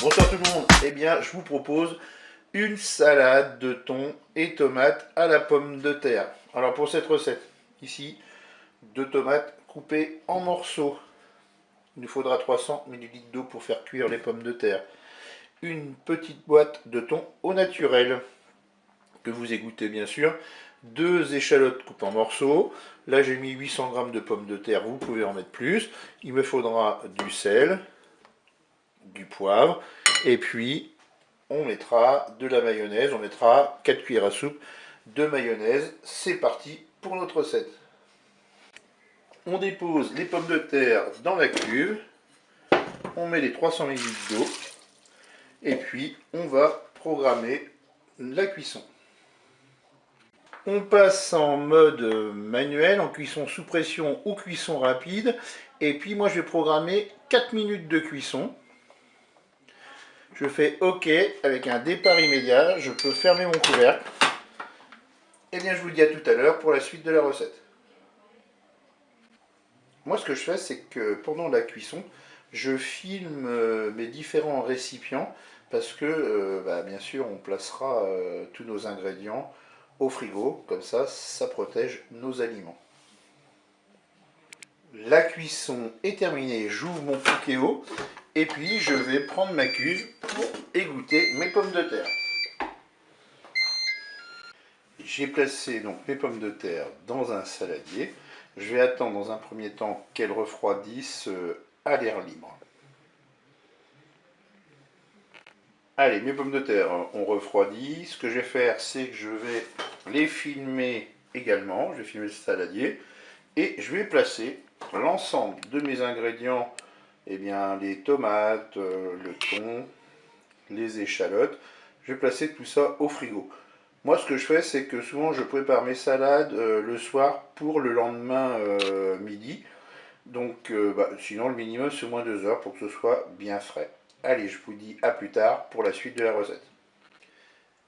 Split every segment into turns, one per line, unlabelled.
Bonsoir tout le monde, eh bien je vous propose une salade de thon et tomates à la pomme de terre. Alors pour cette recette, ici, 2 tomates coupées en morceaux. Il nous faudra 300 ml d'eau pour faire cuire les pommes de terre. Une petite boîte de thon au naturel, que vous égouttez bien sûr. 2 échalotes coupées en morceaux. Là j'ai mis 800 g de pommes de terre, vous pouvez en mettre plus. Il me faudra du sel, du poivre, et puis on mettra de la mayonnaise, on mettra 4 cuillères à soupe de mayonnaise. C'est parti pour notre recette. On dépose les pommes de terre dans la cuve, on met les 300 ml d'eau, et puis on va programmer la cuisson. On passe en mode manuel, en cuisson sous pression ou cuisson rapide, et puis moi je vais programmer 4 minutes de cuisson. Je fais OK avec un départ immédiat, je peux fermer mon couvercle. Et bien je vous dis à tout à l'heure pour la suite de la recette. Moi ce que je fais, c'est que pendant la cuisson, je filme mes différents récipients parce que bien sûr on placera tous nos ingrédients au frigo, comme ça ça protège nos aliments. La cuisson est terminée, j'ouvre mon Cookéo et puis je vais prendre ma cuve pour égoutter mes pommes de terre. J'ai placé donc mes pommes de terre dans un saladier. Je vais attendre dans un premier temps qu'elles refroidissent à l'air libre. Allez, mes pommes de terre ont refroidi. Ce que je vais faire, c'est que je vais les filmer également. Je vais filmer le saladier. Et je vais placer l'ensemble de mes ingrédients, eh bien, les tomates, le thon, les échalotes. Je vais placer tout ça au frigo. Moi, ce que je fais, c'est que souvent, je prépare mes salades le soir pour le lendemain midi. Donc, sinon, le minimum, c'est au moins 2 heures pour que ce soit bien frais. Allez, je vous dis à plus tard pour la suite de la recette.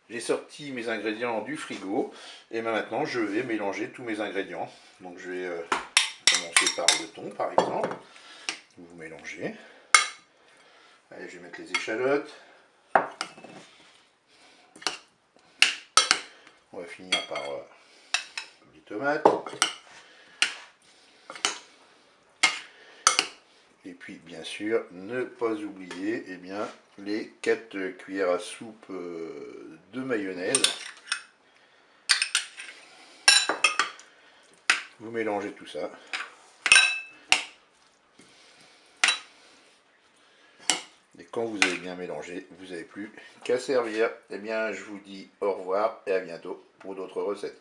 J'ai sorti mes ingrédients du frigo. Et maintenant, je vais mélanger tous mes ingrédients. Donc, je vais commencer par le thon, par exemple. Vous mélangez. Allez, je vais mettre les échalotes. On va finir par les tomates. Et puis bien sûr, ne pas oublier les 4 cuillères à soupe de mayonnaise. Vous mélangez tout ça. Et quand vous avez bien mélangé, vous n'avez plus qu'à servir. Eh bien, je vous dis au revoir et à bientôt pour d'autres recettes.